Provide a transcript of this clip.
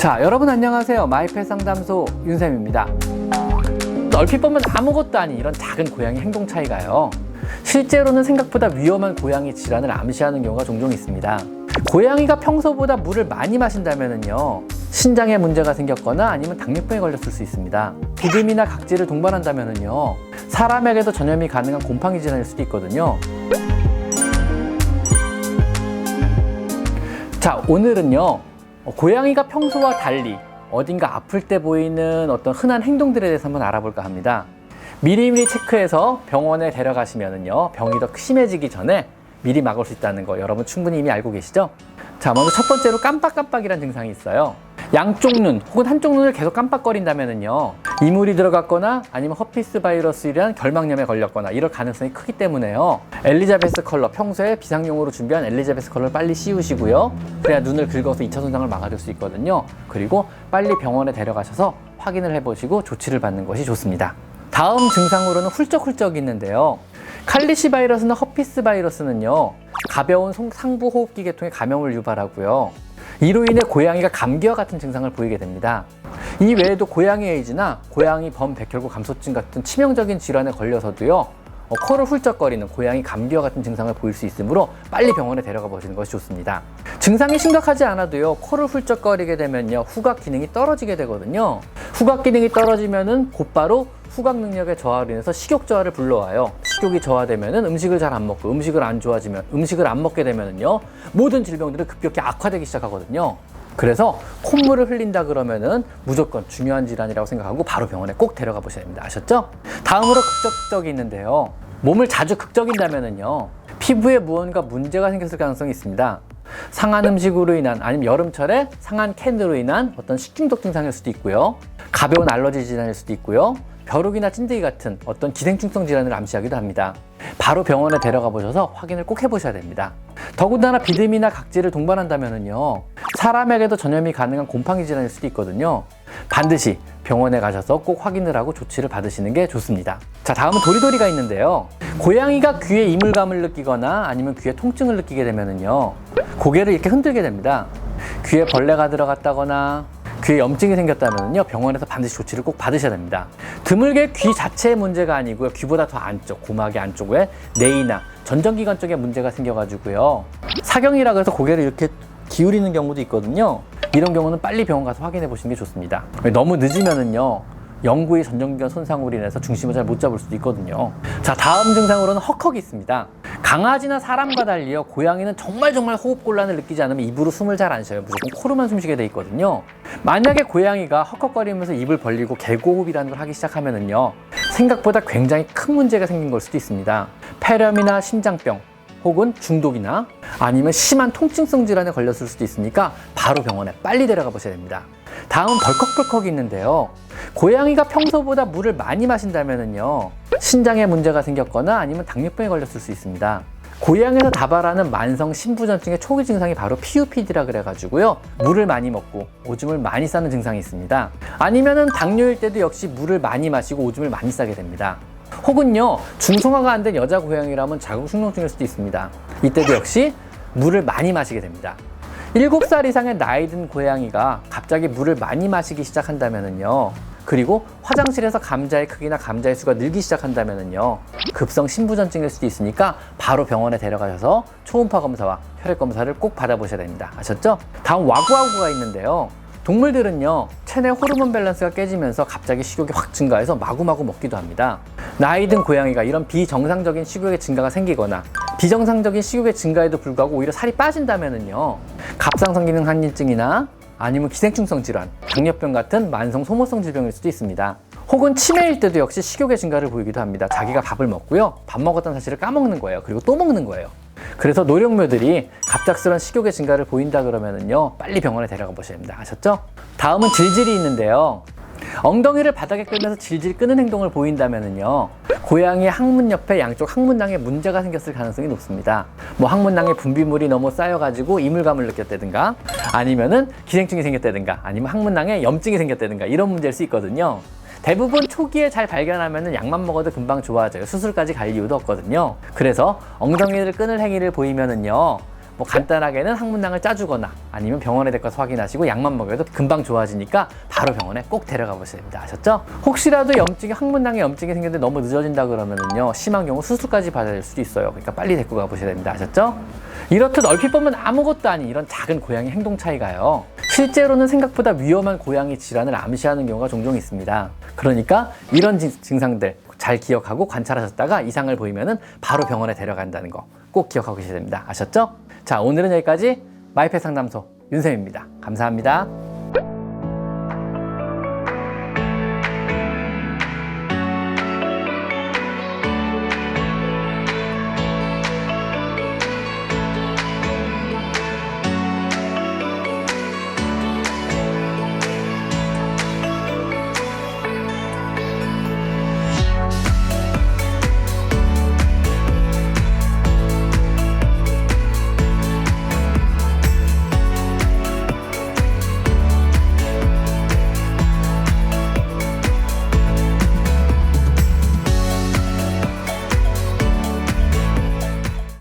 자, 여러분 안녕하세요. 마이펫 상담소 윤쌤입니다. 얼핏 보면 아무것도 아닌 이런 작은 고양이 행동 차이가요, 실제로는 생각보다 위험한 고양이 질환을 암시하는 경우가 종종 있습니다. 고양이가 평소보다 물을 많이 마신다면요, 신장에 문제가 생겼거나 아니면 당뇨병에 걸렸을 수 있습니다. 비듬이나 각질을 동반한다면요, 사람에게도 전염이 가능한 곰팡이 질환일 수도 있거든요. 자, 오늘은요, 고양이가 평소와 달리 어딘가 아플 때 보이는 어떤 흔한 행동들에 대해서 한번 알아볼까 합니다. 미리미리 체크해서 병원에 데려가시면은요, 병이 더 심해지기 전에 미리 막을 수 있다는 거 여러분 충분히 이미 알고 계시죠? 자, 먼저 첫 번째로 깜빡깜빡이라는 증상이 있어요. 양쪽 눈 혹은 한쪽 눈을 계속 깜빡거린다면은요, 이물이 들어갔거나 아니면 허피스 바이러스이란 결막염에 걸렸거나 이럴 가능성이 크기 때문에요, 엘리자베스 컬러, 평소에 비상용으로 준비한 엘리자베스 컬러를 빨리 씌우시고요, 그래야 눈을 긁어서 2차 손상을 막아줄 수 있거든요. 그리고 빨리 병원에 데려가셔서 확인을 해보시고 조치를 받는 것이 좋습니다. 다음 증상으로는 훌쩍훌쩍 있는데요, 칼리시 바이러스나 허피스 바이러스는요, 가벼운 상부 호흡기 계통의 감염을 유발하고요, 이로 인해 고양이가 감기와 같은 증상을 보이게 됩니다. 이 외에도 고양이 에이즈나 고양이 범백혈구 감소증 같은 치명적인 질환에 걸려서도요, 코를 훌쩍거리는 고양이 감기와 같은 증상을 보일 수 있으므로 빨리 병원에 데려가 보시는 것이 좋습니다. 증상이 심각하지 않아도요, 코를 훌쩍거리게 되면요, 후각 기능이 떨어지게 되거든요. 후각 기능이 떨어지면은 곧바로 후각 능력의 저하로 인해서 식욕 저하를 불러와요. 식욕이 저하되면은 음식을 잘 안 먹고, 음식을 안 먹게 되면은요, 모든 질병들은 급격히 악화되기 시작하거든요. 그래서 콧물을 흘린다 그러면은 무조건 중요한 질환이라고 생각하고 바로 병원에 꼭 데려가 보셔야 됩니다. 아셨죠? 다음으로 극적이 있는데요, 몸을 자주 극적인다면은요, 피부에 무언가 문제가 생겼을 가능성이 있습니다. 상한 음식으로 인한, 아니면 여름철에 상한 캔으로 인한 어떤 식중독 증상일 수도 있고요, 가벼운 알러지 질환일 수도 있고요, 벼룩이나 찐득이 같은 어떤 기생충성 질환을 암시하기도 합니다. 바로 병원에 데려가 보셔서 확인을 꼭 해보셔야 됩니다. 더군다나 비듬이나 각질을 동반한다면요, 사람에게도 전염이 가능한 곰팡이 질환일 수도 있거든요. 반드시 병원에 가셔서 꼭 확인을 하고 조치를 받으시는 게 좋습니다. 자, 다음은 도리도리가 있는데요, 고양이가 귀에 이물감을 느끼거나 아니면 귀에 통증을 느끼게 되면요, 고개를 이렇게 흔들게 됩니다. 귀에 벌레가 들어갔다거나 귀에 염증이 생겼다면요, 병원에서 반드시 조치를 꼭 받으셔야 됩니다. 드물게 귀 자체의 문제가 아니고요, 귀보다 더 안쪽, 고막의 안쪽에 뇌이나 전정기관 쪽에 문제가 생겨가지고요, 사경이라고 해서 고개를 이렇게 기울이는 경우도 있거든요. 이런 경우는 빨리 병원 가서 확인해 보시는 게 좋습니다. 너무 늦으면은요, 영구의 전정기관 손상으로 인해서 중심을 잘 못 잡을 수도 있거든요. 자, 다음 증상으로는 헉헉이 있습니다. 강아지나 사람과 달리요, 고양이는 정말 호흡 곤란을 느끼지 않으면 입으로 숨을 잘 안 쉬어요. 무조건 코로만 숨쉬게 돼 있거든요. 만약에 고양이가 헉헉거리면서 입을 벌리고 개고흡이라는 걸 하기 시작하면은요, 생각보다 굉장히 큰 문제가 생긴 걸 수도 있습니다. 폐렴이나 심장병 혹은 중독이나 아니면 심한 통증성 질환에 걸렸을 수도 있으니까 바로 병원에 빨리 데려가 보셔야 됩니다. 다음은 벌컥벌컥이 있는데요, 고양이가 평소보다 물을 많이 마신다면요, 신장에 문제가 생겼거나 아니면 당뇨병에 걸렸을 수 있습니다. 고양이에서 다발하는 만성 심부전증의 초기 증상이 바로 PUPD라 그래가지고요, 물을 많이 먹고 오줌을 많이 싸는 증상이 있습니다. 아니면은 당뇨일 때도 역시 물을 많이 마시고 오줌을 많이 싸게 됩니다. 혹은요, 중성화가 안 된 여자 고양이라면 자궁축농증일 수도 있습니다. 이때도 역시 물을 많이 마시게 됩니다. 7살 이상의 나이 든 고양이가 갑자기 물을 많이 마시기 시작한다면요, 그리고 화장실에서 감자의 크기나 감자의 수가 늘기 시작한다면요, 급성 심부전증일 수도 있으니까 바로 병원에 데려가셔서 초음파 검사와 혈액 검사를 꼭 받아보셔야 됩니다. 아셨죠? 다음 와구와구가 있는데요, 동물들은요, 체내 호르몬 밸런스가 깨지면서 갑자기 식욕이 확 증가해서 마구마구 먹기도 합니다. 나이 든 고양이가 이런 비정상적인 식욕의 증가가 생기거나 비정상적인 식욕의 증가에도 불구하고 오히려 살이 빠진다면은요, 갑상선 기능 한인증이나 아니면 기생충성 질환, 당뇨병 같은 만성 소모성 질병일 수도 있습니다. 혹은 치매일 때도 역시 식욕의 증가를 보이기도 합니다. 자기가 밥을 먹고요, 밥 먹었다는 사실을 까먹는 거예요. 그리고 또 먹는 거예요. 그래서 노령묘들이 갑작스러운 식욕의 증가를 보인다 그러면은요, 빨리 병원에 데려가 보셔야 됩니다. 아셨죠? 다음은 질질이 있는데요, 엉덩이를 바닥에 끌면서 질질 끄는 행동을 보인다면은요, 고양이의 항문 옆에 양쪽 항문낭에 문제가 생겼을 가능성이 높습니다. 항문낭에 분비물이 너무 쌓여가지고 이물감을 느꼈다든가, 아니면은 기생충이 생겼다든가, 아니면 항문낭에 염증이 생겼다든가, 이런 문제일 수 있거든요. 대부분 초기에 잘 발견하면 약만 먹어도 금방 좋아져요. 수술까지 갈 이유도 없거든요. 그래서 엉덩이를 끄는 행위를 보이면은요, 뭐 간단하게는 항문낭을 짜주거나 아니면 병원에 데려가서 확인하시고 약만 먹여도 금방 좋아지니까 바로 병원에 꼭 데려가 보셔야 됩니다. 아셨죠? 혹시라도 항문낭에 염증이 생겼는데 너무 늦어진다 그러면은요, 심한 경우 수술까지 받아야 될 수도 있어요. 그러니까 빨리 데리고 가 보셔야 됩니다. 아셨죠? 이렇듯 얼핏 보면 아무것도 아닌 이런 작은 고양이 행동 차이가요, 실제로는 생각보다 위험한 고양이 질환을 암시하는 경우가 종종 있습니다. 그러니까 이런 증상들 잘 기억하고 관찰하셨다가 이상을 보이면은 바로 병원에 데려간다는 거 꼭 기억하고 계셔야 됩니다. 아셨죠? 자, 오늘은 여기까지 마이펫 상담소 윤쌤입니다. 감사합니다.